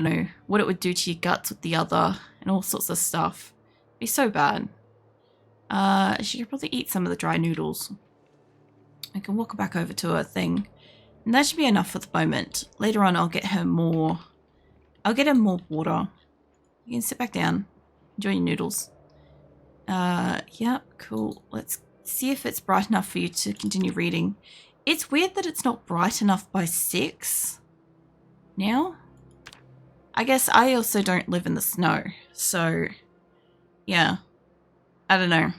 don't know, what it would do to your guts with the other and all sorts of stuff. It'd be so bad. She could probably eat some of the dry noodles. I can walk her back over to her thing. And that should be enough for the moment. Later on, I'll get her more water. You can sit back down. Enjoy your noodles. Yeah, cool. Let's see if it's bright enough for you to continue reading. It's weird that it's not bright enough by 6 now. I guess I also don't live in the snow, so yeah. I don't know.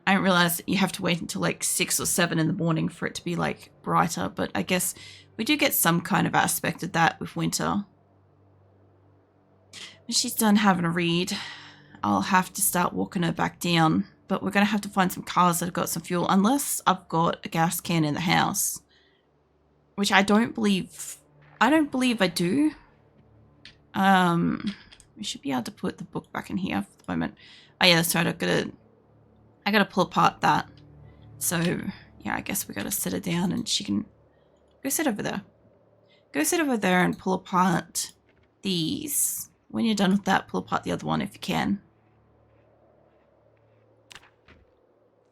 I didn't realize that you have to wait until like 6 or 7 in the morning for it to be like brighter, but I guess we do get some kind of aspect of that with winter. When she's done having a read, I'll have to start walking her back down, but we're going to have to find some cars that have got some fuel, unless I've got a gas can in the house, which I don't believe I do. We should be able to put the book back in here for the moment. Oh yeah, that's right, I gotta pull apart that. So yeah, I guess we gotta sit her down and she can go sit over there. Go sit over there and pull apart these. When you're done with that, pull apart the other one if you can.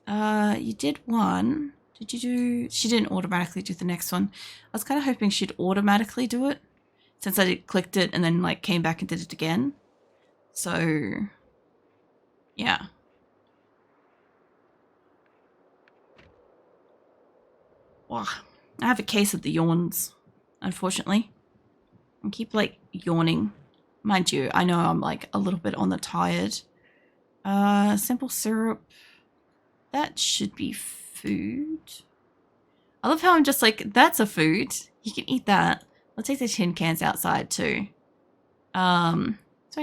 You did one. Did you do... She didn't automatically do the next one. I was kind of hoping she'd automatically do it, since I clicked it and then like came back and did it again. So yeah. Wow. I have a case of the yawns, unfortunately. I keep like yawning. Mind you, I know I'm like a little bit on the tired. Simple syrup. That should be food. I love how I'm just like, that's a food. You can eat that. I'll take the tin cans outside too. So I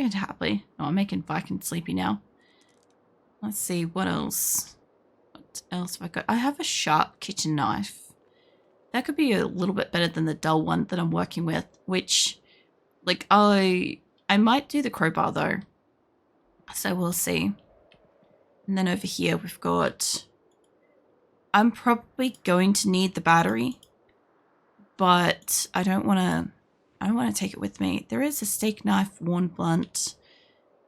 get happily. Oh, I'm making Viking sleepy now. Let's see, what else? What else have I got? I have a sharp kitchen knife. That could be a little bit better than the dull one that I'm working with, which, like, I might do the crowbar though. So we'll see. And then over here we've got... I'm probably going to need the battery, but I don't want to take it with me. There is a steak knife, worn blunt,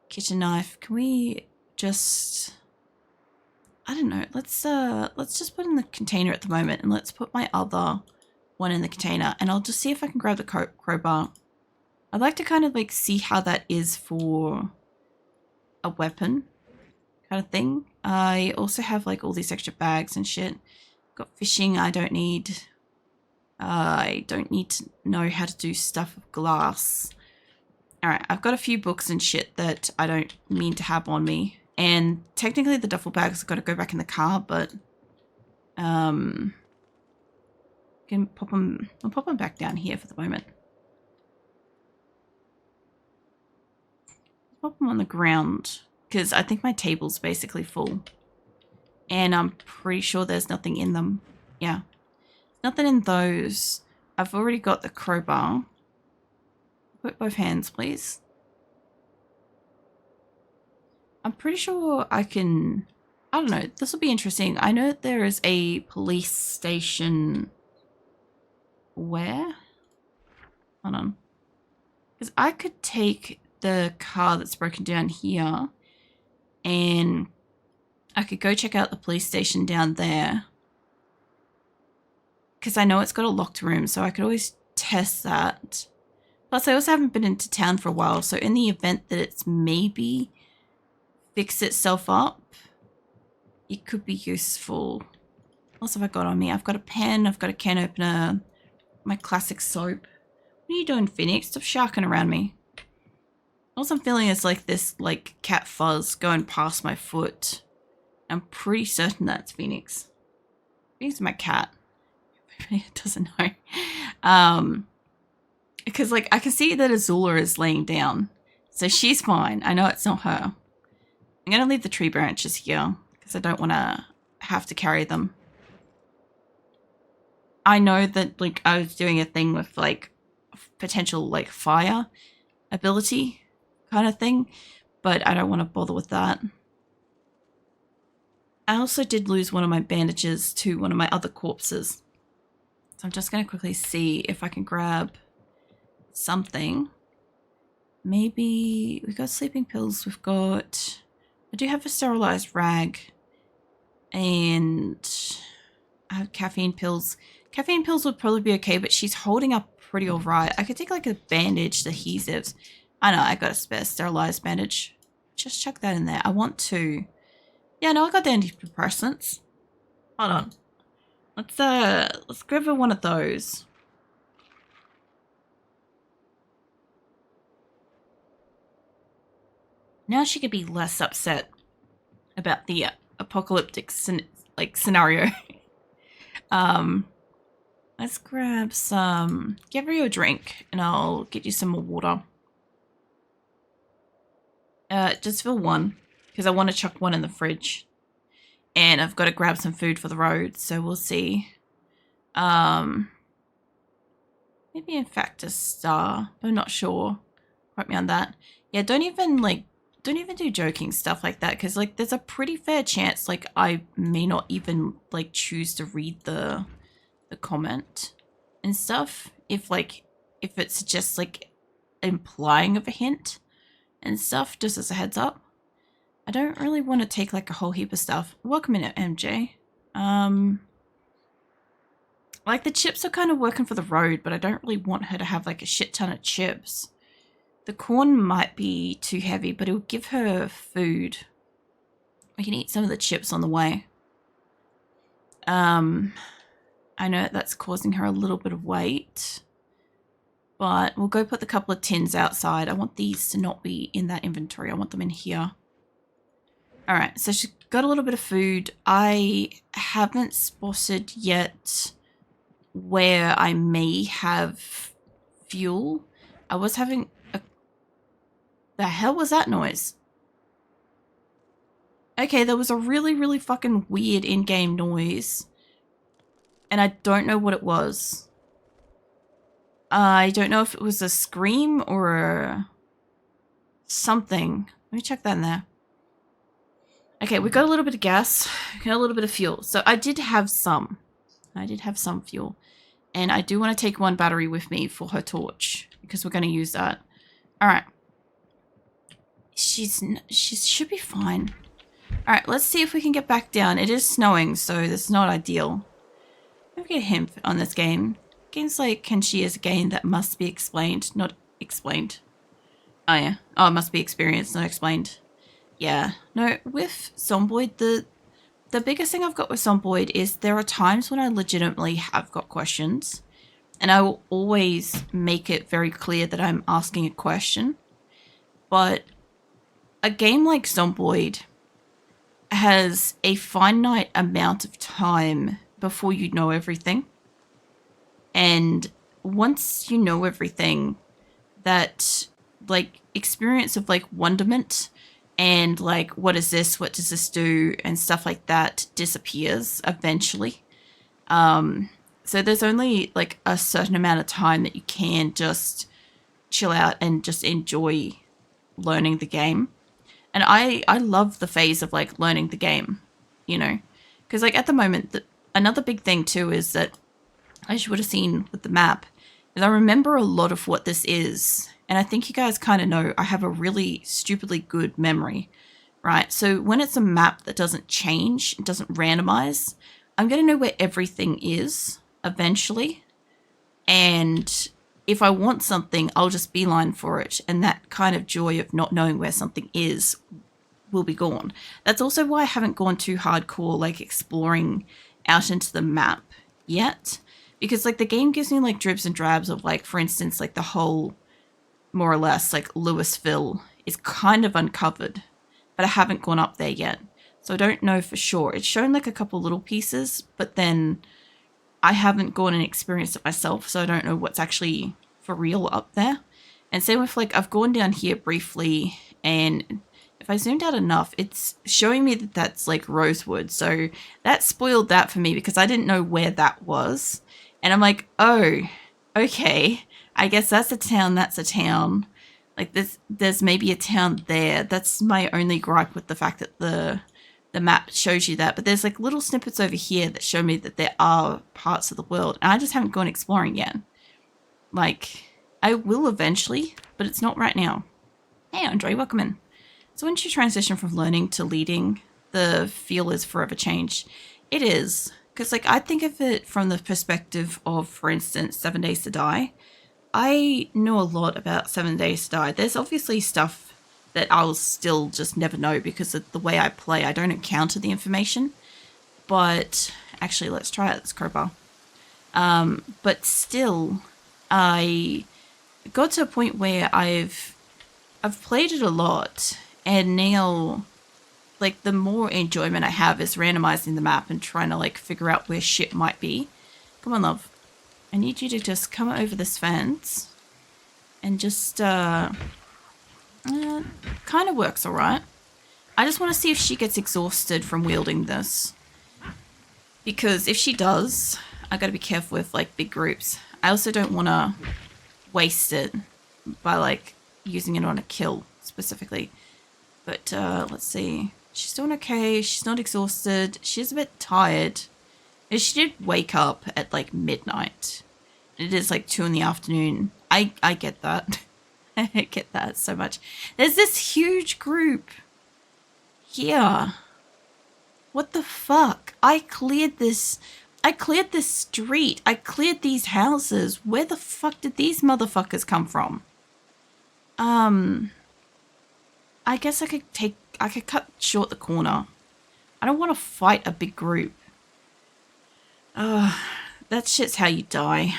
kitchen knife. Can we just... I don't know. Let's just put it in the container at the moment, and let's put my other one in the container, and I'll just see if I can grab the crowbar. I'd like to kind of like see how that is for a weapon kind of thing. I also have like all these extra bags and shit. Got fishing. I don't need to know how to do stuff with glass. All right, I've got a few books and shit that I don't mean to have on me. And technically the duffel bags have got to go back in the car, but can pop them. I'll pop them back down here for the moment. Pop them on the ground because I think my table's basically full, and I'm pretty sure there's nothing in them. Yeah, nothing in those. I've already got the crowbar. Put both hands, please. I'm pretty sure I can... I don't know. This will be interesting. I know that there is a police station... Where? Hold on. Because I could take the car that's broken down here and I could go check out the police station down there. Because I know it's got a locked room, so I could always test that. Plus, I also haven't been into town for a while, so in the event that it's maybe... fix itself up, it could be useful. What else have I got on me? I've got a pen, I've got a can opener, my classic soap. What are you doing, Phoenix? Stop sharking around me. All I'm feeling is like this like cat fuzz going past my foot. I'm pretty certain that's Phoenix. Phoenix is my cat. Everybody doesn't know. Because like I can see that Azula is laying down. So she's fine. I know it's not her. I'm going to leave the tree branches here because I don't want to have to carry them. I know that like I was doing a thing with like potential like fire ability kind of thing, but I don't want to bother with that. I also did lose one of my bandages to one of my other corpses. So I'm just going to quickly see if I can grab something. maybe we've got sleeping pills. We've got, I do have a sterilized rag, and I have caffeine pills. Caffeine pills would probably be okay, but she's holding up pretty alright. I could take like a bandage, adhesives. I know, I got a spare sterilized bandage. Just chuck that in there. I want to. Yeah, no, I got the antidepressants. Hold on. Let's grab her one of those. Now she could be less upset about the apocalyptic scenario. Let's grab some. Give her your drink, and I'll get you some more water. Just for one, because I want to chuck one in the fridge, and I've got to grab some food for the road. So we'll see. Maybe in fact a star. I'm not sure. Quote me on that. Yeah, don't even do joking stuff like that, because like there's a pretty fair chance like I may not even like choose to read the comment and stuff if it's just like implying of a hint and stuff, just as a heads up. I don't really want to take like a whole heap of stuff. Welcome in, MJ. Like the chips are kind of working for the road, but I don't really want her to have like a shit ton of chips. The corn might be too heavy, but it'll give her food. We can eat some of the chips on the way. I know that's causing her a little bit of weight, but we'll go put the couple of tins outside. I want these to not be in that inventory. I want them in here. All right, so she's got a little bit of food. I haven't spotted yet where I may have fuel. I was having a... The hell was that noise? Okay, there was a really, really fucking weird in-game noise, and I don't know what it was. I don't know if it was a scream or something. Let me check that in there. Okay, we got a little bit of gas, got a little bit of fuel. So I did have some. Fuel. And I do want to take one battery with me for her torch, because we're going to use that. All right. She should be fine. All right, let's see if we can get back down. It is snowing, so that's not ideal. Let me get him on this game. Games like Kenshi is a game that must be explained, not explained. Oh, yeah. Oh, it must be experienced, not explained. Yeah. No, with Zomboid, the biggest thing I've got with Zomboid is there are times when I legitimately have got questions, and I will always make it very clear that I'm asking a question. But a game like Zomboid has a finite amount of time before you know everything. And once you know everything, that like experience of like wonderment and like what is this, what does this do, and stuff like that disappears eventually. So there's only like a certain amount of time that you can just chill out and just enjoy learning the game. And I love the phase of like learning the game, you know, because like at the moment, another big thing too is that, as you would have seen with the map, is I remember a lot of what this is. And I think you guys kind of know I have a really stupidly good memory, right? So when it's a map that doesn't change, it doesn't randomize, I'm going to know where everything is eventually. And if I want something, I'll just beeline for it. And that kind of joy of not knowing where something is will be gone. That's also why I haven't gone too hardcore, like exploring out into the map yet. Because like the game gives me like dribs and drabs of like, for instance, like the whole, more or less, like Louisville is kind of uncovered, but I haven't gone up there yet. So I don't know for sure. It's shown like a couple little pieces, but then I haven't gone and experienced it myself, so I don't know what's actually for real up there. And same with like, I've gone down here briefly, and if I zoomed out enough, it's showing me that that's like Rosewood. So that spoiled that for me because I didn't know where that was. And I'm like, oh, okay, I guess that's a town, Like there's maybe a town there. That's my only gripe with the fact that the map shows you that. But there's like little snippets over here that show me that there are parts of the world. And I just haven't gone exploring yet. Like, I will eventually, but it's not right now. Hey, Andre, welcome in. So once you transition from learning to leading, the feel is forever changed. It is. Because, like, I think of it from the perspective of, for instance, 7 Days to Die. I know a lot about 7 Days to Die. There's obviously stuff that I'll still just never know because of the way I play. I don't encounter the information. But, actually, let's try out this crowbar. But still, I got to a point where I've played it a lot, and now, like, the more enjoyment I have is randomizing the map and trying to, like, figure out where shit might be. Come on, love. I need you to just come over this fence and just, kind of works alright. I just want to see if she gets exhausted from wielding this. Because if she does, I gotta be careful with, like, big groups. I also don't want to waste it by, like, using it on a kill specifically. But let's see. She's doing okay. She's not exhausted. She's a bit tired. And she did wake up at like midnight. It is like 2 in the afternoon. I get that. I get that so much. There's this huge group here. What the fuck? I cleared this street. I cleared these houses. Where the fuck did these motherfuckers come from? I guess I could cut short the corner. I don't want to fight a big group. That shit's how you die.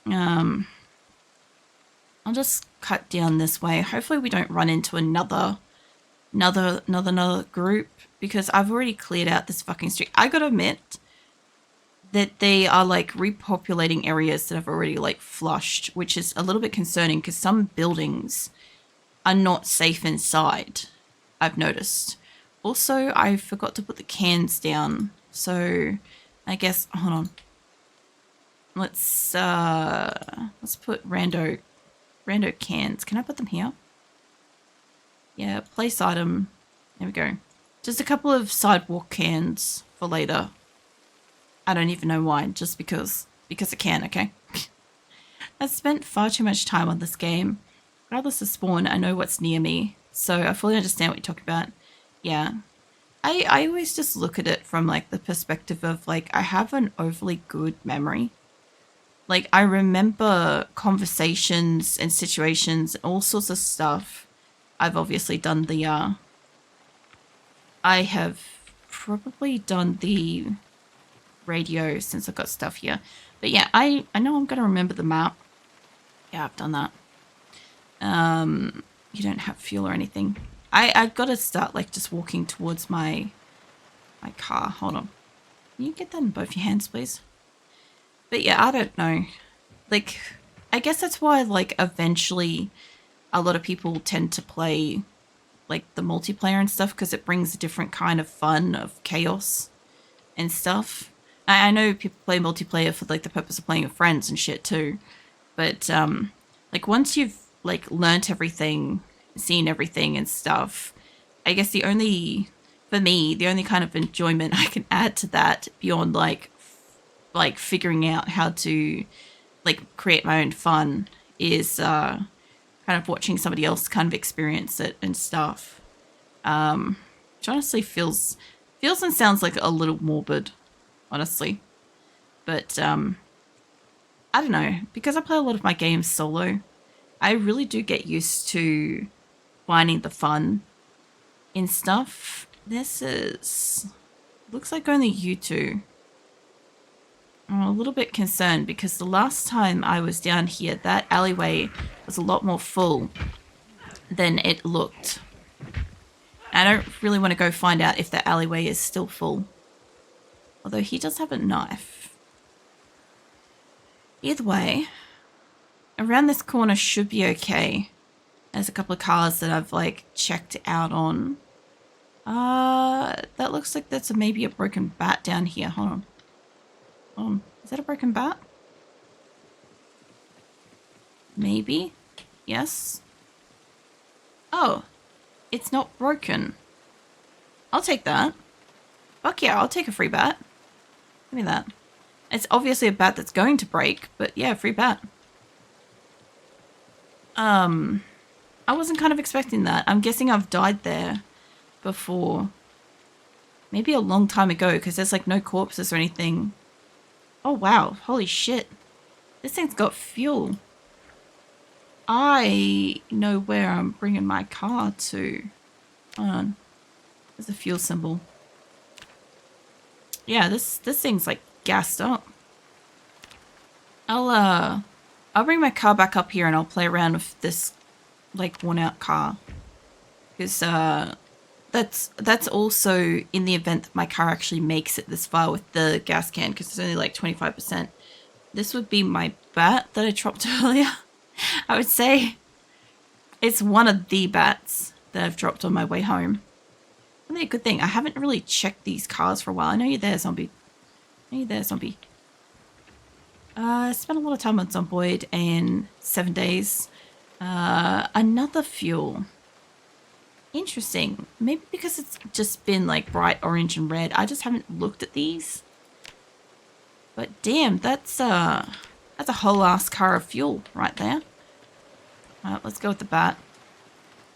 I'll just cut down this way. Hopefully we don't run into another group, because I've already cleared out this fucking street. I gotta admit that they are like repopulating areas that I've already like flushed, which is a little bit concerning because some buildings are not safe inside, I've noticed. Also, I forgot to put the cans down, so I guess, hold on. Let's put rando cans. Can I put them here? Yeah, place item. There we go. Just a couple of sidewalk cans for later. I don't even know why, just because I can, okay? I've spent far too much time on this game. Regardless of spawn, I know what's near me, so I fully understand what you're talking about. Yeah. I always just look at it from, like, the perspective of, like, I have an overly good memory. Like, I remember conversations and situations, all sorts of stuff. I've obviously done the, I have probably done the radio since I've got stuff here. But yeah, I know I'm going to remember the map. Yeah, I've done that. You don't have fuel or anything. I've got to start, like, just walking towards my car. Hold on. Can you get that in both your hands, please? But yeah, I don't know. Like, I guess that's why, like, eventually a lot of people tend to play, like, the multiplayer and stuff, because it brings a different kind of fun of chaos and stuff. I know people play multiplayer for, like, the purpose of playing with friends and shit too. But, like, once you've, like, learnt everything, seen everything and stuff, I guess for me, the only kind of enjoyment I can add to that beyond, like figuring out how to, like, create my own fun is, kind of watching somebody else kind of experience it and stuff. Which honestly feels and sounds like a little morbid, honestly. But, I don't know, because I play a lot of my games solo, I really do get used to finding the fun in stuff. Looks like only you two. I'm a little bit concerned because the last time I was down here, that alleyway was a lot more full than it looked. I don't really want to go find out if that alleyway is still full. Although he does have a knife. Either way, around this corner should be okay. There's a couple of cars that I've, like, checked out on. That looks like that's maybe a broken bat down here. Hold on. Is that a broken bat? Maybe? Yes? Oh, it's not broken. I'll take that. Fuck yeah, I'll take a free bat. Give me that. It's obviously a bat that's going to break, but yeah, free bat. I I wasn't kind of expecting that. I'm guessing I've died there before. Maybe a long time ago, because there's like no corpses or anything. Oh wow, holy shit. This thing's got fuel. I know where I'm bringing my car to. Hold on. There's a fuel symbol. Yeah, this thing's like gassed up. I'll bring my car back up here and I'll play around with this like worn out car. Because that's also in the event that my car actually makes it this far with the gas can, because it's only like 25%. This would be my bat that I dropped earlier. I would say it's one of the bats that I've dropped on my way home. Really a good thing. I haven't really checked these cars for a while. I know you're there, zombie. I know you're there, zombie. I spent a lot of time on Zomboid and 7 days. Another fuel. Interesting. Maybe because it's just been like bright orange and red. I just haven't looked at these. But damn, that's a whole ass car of fuel right there. Alright, let's go with the bat.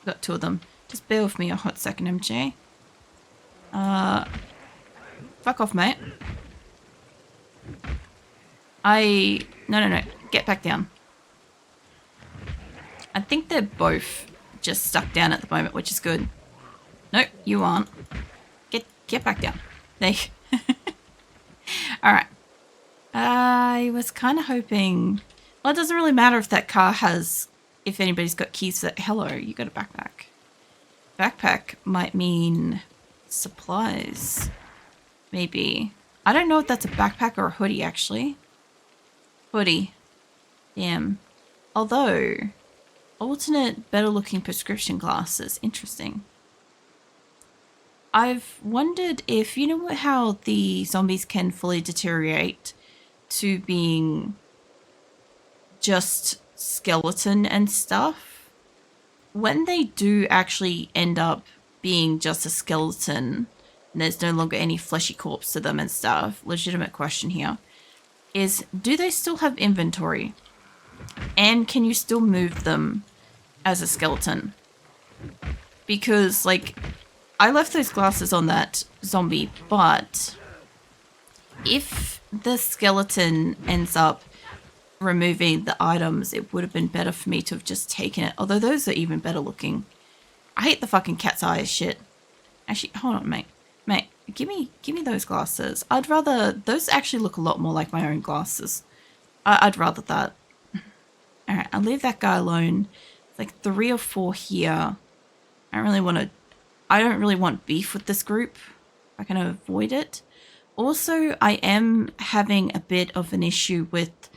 Got two of them. Just bear with me a hot second, MJ. Fuck off, mate. No. Get back down. I think they're both just stuck down at the moment, which is good. Nope, you aren't. Get back down. There you Alright. I was kind of hoping... Well, it doesn't really matter if that car has... If anybody's got keys for that... Hello, you got a backpack. Backpack might mean supplies. Maybe. I don't know if that's a backpack or a hoodie, actually. Hoodie. Damn. Although... Alternate, better-looking prescription glasses. Interesting. I've wondered if... You know how the zombies can fully deteriorate to being just skeleton and stuff? When they do actually end up being just a skeleton and there's no longer any fleshy corpse to them and stuff, legitimate question here, is do they still have inventory? And can you still move them as a skeleton? Because, like, I left those glasses on that zombie, but if the skeleton ends up removing the items, it would have been better for me to have just taken it. Although those are even better looking. I hate the fucking cat's eyes shit. Actually, hold on, mate. Mate, give me those glasses. I'd rather... Those actually look a lot more like my own glasses. I'd rather that. Alright, I'll leave that guy alone. It's like 3 or 4 here. I don't really want beef with this group. I can avoid it. Also, I am having a bit of an issue with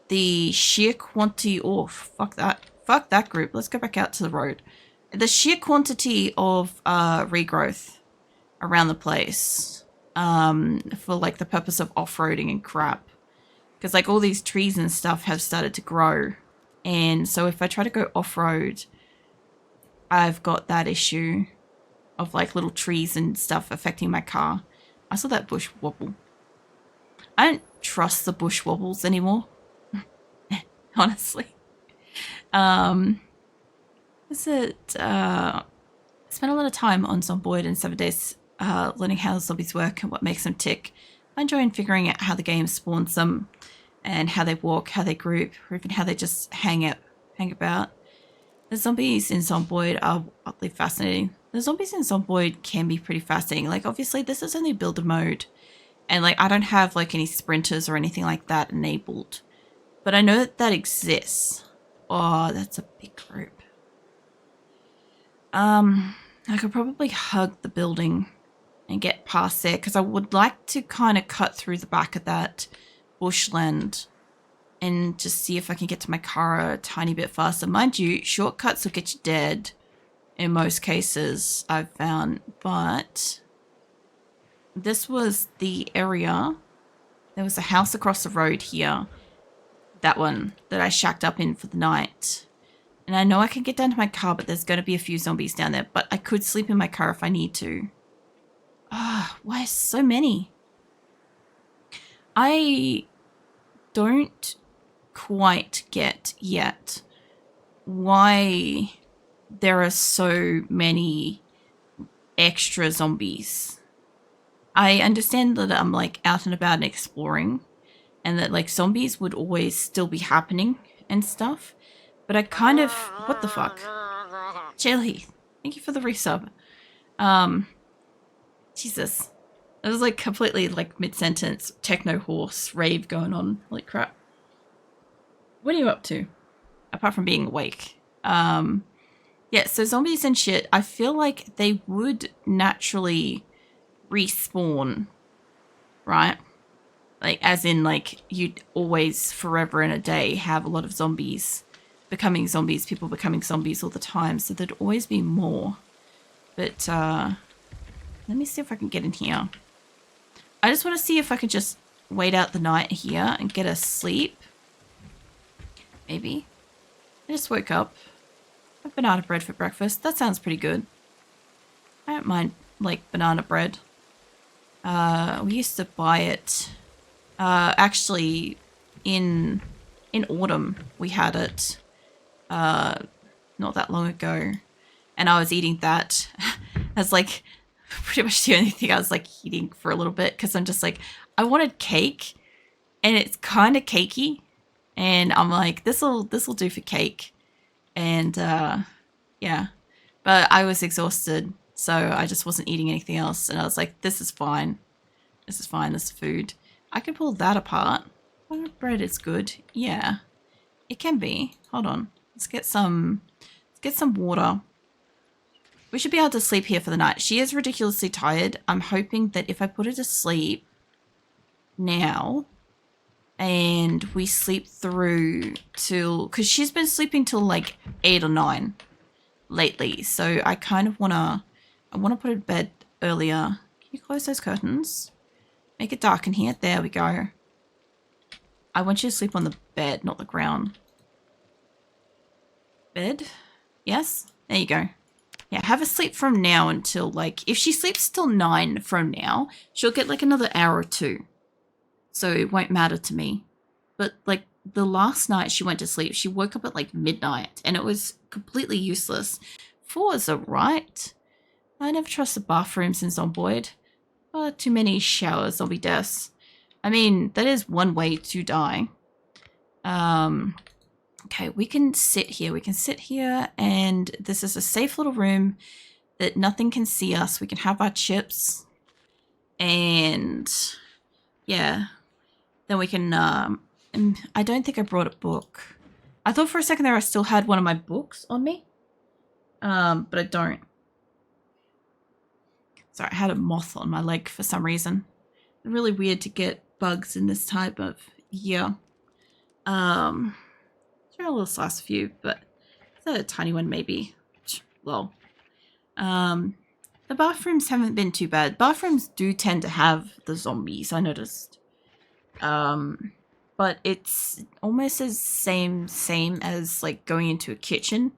the sheer quantity... Oh, fuck that. Fuck that group. Let's go back out to the road. The sheer quantity of regrowth around the place for like the purpose of off-roading and crap. Because like all these trees and stuff have started to grow. And so if I try to go off-road, I've got that issue of like little trees and stuff affecting my car. I saw that bush wobble. I don't trust the bush wobbles anymore. Honestly. Is it spent a lot of time on Zomboid in 7 days learning how zombies work and what makes them tick. I enjoy figuring out how the game spawns them and how they walk, how they group, or even how they just hang about. The zombies in Zomboid are oddly fascinating. The zombies in Zomboid can be pretty fascinating. Like, obviously, this is only builder mode. And, like, I don't have, like, any sprinters or anything like that enabled. But I know that exists. Oh, that's a big group. I could probably hug the building and get past there, because I would like to kind of cut through the back of that bushland and just see if I can get to my car a tiny bit faster. Mind you, shortcuts will get you dead in most cases, I've found, but this was the area. There was a house across the road here, that one that I shacked up in for the night. And I know I can get down to my car, but there's going to be a few zombies down there, but I could sleep in my car if I need to. Ah, why so many? I don't quite get yet why there are so many extra zombies. I understand that I'm like out and about and exploring, and that like zombies would always still be happening and stuff. But I kind of, what the fuck? Jelly, thank you for the resub. Um, Jesus. It was like completely like mid-sentence, techno horse rave going on. Holy crap. What are you up to? Apart from being awake. Yeah, so zombies and shit, I feel like they would naturally respawn, right? Like, as in, like, you'd always, forever and a day, have a lot of zombies becoming zombies, people becoming zombies all the time, so there'd always be more. But, let me see if I can get in here. I just want to see if I could just wait out the night here and get a sleep. Maybe. I just woke up. I've banana bread for breakfast. That sounds pretty good. I don't mind, like, banana bread. We used to buy it. Actually, in autumn, we had it. Not that long ago. And I was eating that as, like, pretty much the only thing I was, like, eating for a little bit. Because I'm just like, I wanted cake. And it's kind of cakey. And I'm like, this'll do for cake. And, yeah. But I was exhausted, so I just wasn't eating anything else. And I was like, this is fine. This is fine. This is food. I can pull that apart. Well, bread is good. Yeah. It can be. Hold on. Let's get some water. We should be able to sleep here for the night. She is ridiculously tired. I'm hoping that if I put her to sleep now and we sleep through till, because she's been sleeping till like 8 or 9 lately, so I kind of want to put her to bed earlier. Can you close those curtains? Make it dark in here. There we go. I want you to sleep on the bed, not the ground. Bed? Yes? There you go. Yeah, have her sleep from now until, like, if she sleeps till 9 from now, she'll get like another hour or 2. So it won't matter to me. But like the last night she went to sleep, she woke up at like midnight and it was completely useless. 4 is alright. I never trust the bathrooms in Zomboid. Too many shower zombie deaths. I mean, that is one way to die. Okay, we can sit here. We can sit here, and this is a safe little room that nothing can see us. We can have our chips, and yeah, then we can. I don't think I brought a book. I thought for a second there I still had one of my books on me, but I don't. Sorry, I had a moth on my leg for some reason. It's really weird to get bugs in this type of year. Sure, a little slice of you, but it's a tiny one maybe. Lol. The bathrooms haven't been too bad. Bathrooms do tend to have the zombies, I noticed. But it's almost as same as like going into a kitchen,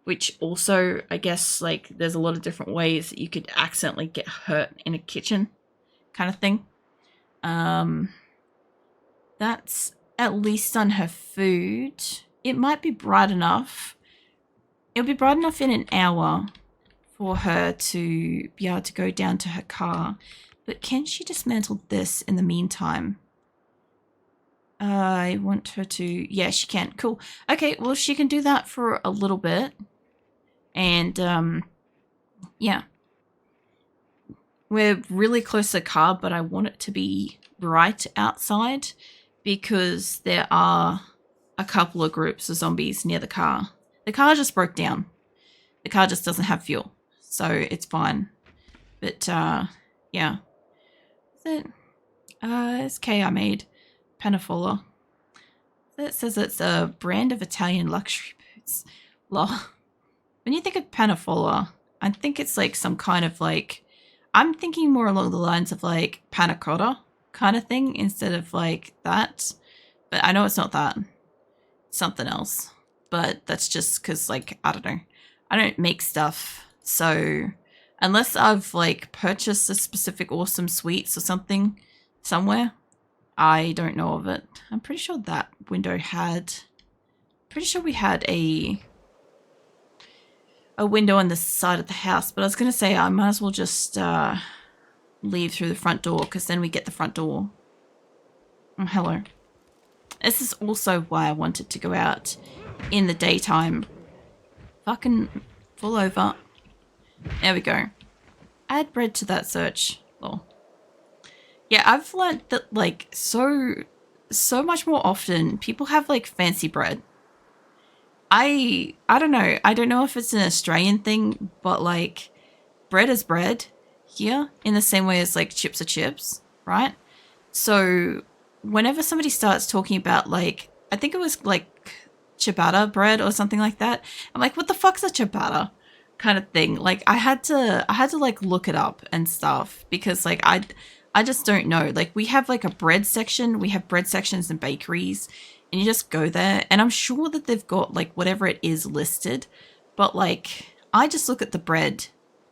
which also, I guess, like there's a lot of different ways that you could accidentally get hurt in a kitchen kind of thing. That's at least on her food. It might be bright enough. It'll be bright enough in an hour for her to be able to go down to her car. But can she dismantle this in the meantime? I want her to... Yeah, she can. Cool. Okay, well, she can do that for a little bit. And, yeah. We're really close to the car, but I want it to be bright outside because there are a couple of groups of zombies near the car. The car just broke down. The car just doesn't have fuel, so it's fine. But, yeah. Is it? It's K I made. Panafola. It says it's a brand of Italian luxury boots. Lol. When you think of Panafola, I think it's like some kind of like... I'm thinking more along the lines of like panna cotta kind of thing instead of like that. But I know it's not that. It's something else. But that's just because, like, I don't know. I don't make stuff. So unless I've like purchased a specific awesome sweets or something somewhere, I don't know of it. I'm pretty sure that window had... Pretty sure we had a... a window on the side of the house, but I was going to say I might as well just leave through the front door because then we get the front door. Oh, hello. This is also why I wanted to go out in the daytime. Fucking fall over. There we go. Add bread to that search. Lol. Yeah, I've learnt that like so much more often people have like fancy bread. I don't know. I don't know if it's an Australian thing, but like bread is bread here in the same way as like chips are chips, right? So whenever somebody starts talking about like, I think it was like ciabatta bread or something like that, I'm like, what the fuck's a ciabatta? Kind of thing. Like I had to like look it up and stuff because like I just don't know. Like we have like a bread section, we have bread sections in bakeries, and you just go there and I'm sure that they've got like whatever it is listed, but like I just look at the bread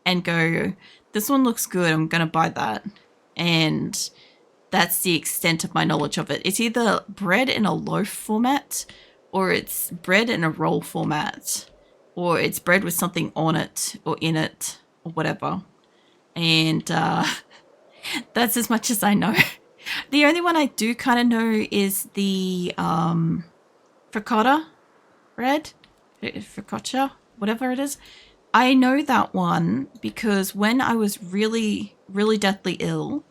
and go, this one looks good, I'm gonna buy that. And that's the extent of my knowledge of it. It's either bread in a loaf format, or it's bread in a roll format, or it's bread with something on it or in it or whatever. And that's as much as I know. The only one I do kind of know is the fricotta bread, focaccia, whatever it is. I know that one because when I was really, really deathly ill,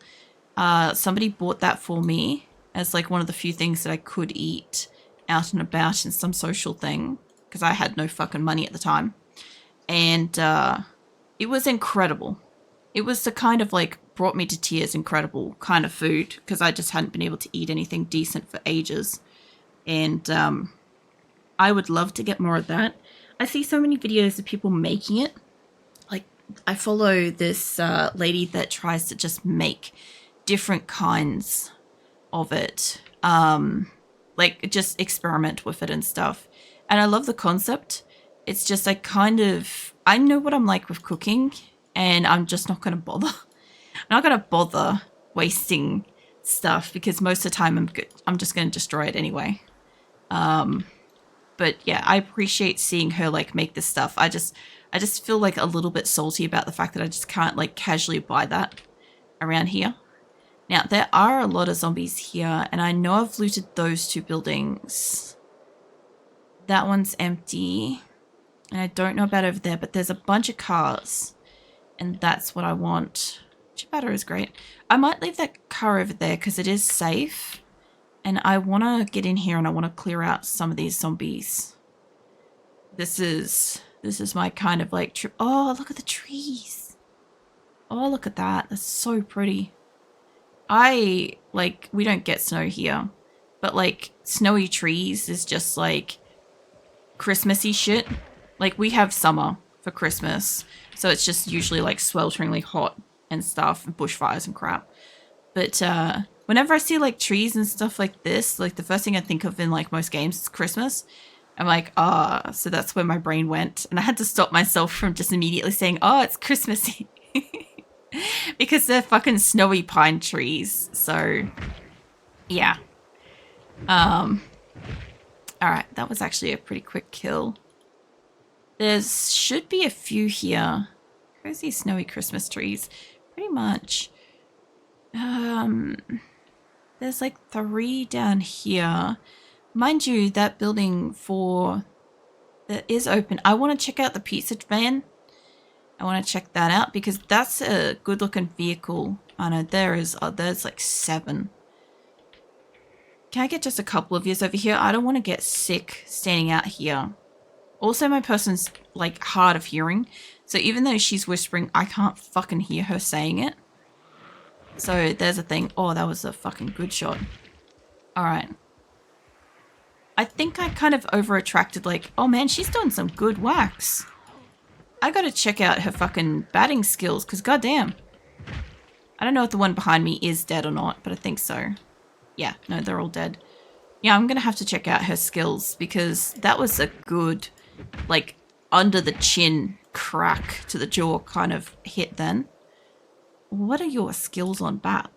somebody bought that for me as like one of the few things that I could eat out and about in some social thing because I had no fucking money at the time. And it was incredible. It was the kind of like brought me to tears incredible kind of food because I just hadn't been able to eat anything decent for ages. And I would love to get more of that. I see so many videos of people making it. Like I follow this lady that tries to just make different kinds of it. Like just experiment with it and stuff. And I love the concept. It's just like I know what I'm like with cooking and I'm just not going to bother. I'm not going to bother wasting stuff because most of the time I'm just going to destroy it anyway. But yeah, I appreciate seeing her like make this stuff. I just feel like a little bit salty about the fact that I just can't like casually buy that around here. Now, there are a lot of zombies here, and I know I've looted those two buildings. That one's empty, and I don't know about over there, but there's a bunch of cars, and that's what I want. Ciabatta is great. I might leave that car over there because it is safe, and I want to get in here and I want to clear out some of these zombies. This is my kind of like trip. Oh, look at the trees. Oh, look at that. That's so pretty. We don't get snow here, but like snowy trees is just like Christmassy shit. Like we have summer for Christmas, so it's just usually like swelteringly hot and stuff and bushfires and crap. But whenever I see like trees and stuff like this, like the first thing I think of in like most games is Christmas. I'm like, so that's where my brain went. And I had to stop myself from just immediately saying, oh, it's Christmassy. Because they're fucking snowy pine trees. So, yeah. Alright, that was actually a pretty quick kill. There should be a few here. Cozy snowy Christmas trees. Pretty much. There's like 3 down here. Mind you, that building that is open. I want to check out the pizza van. I want to check that out because that's a good looking vehicle. I know there's like 7. Can I get just a couple of yous over here? I don't want to get sick standing out here. Also, my person's like hard of hearing. So even though she's whispering, I can't fucking hear her saying it. So there's a thing. Oh, that was a fucking good shot. All right. I think I kind of over-attracted like, oh man, she's doing some good whacks. I gotta check out her fucking batting skills, because goddamn. I don't know if the one behind me is dead or not, but I think so. Yeah, no, they're all dead. Yeah, I'm gonna have to check out her skills, because that was a good, like, under the chin crack to the jaw kind of hit then. What are your skills on bat?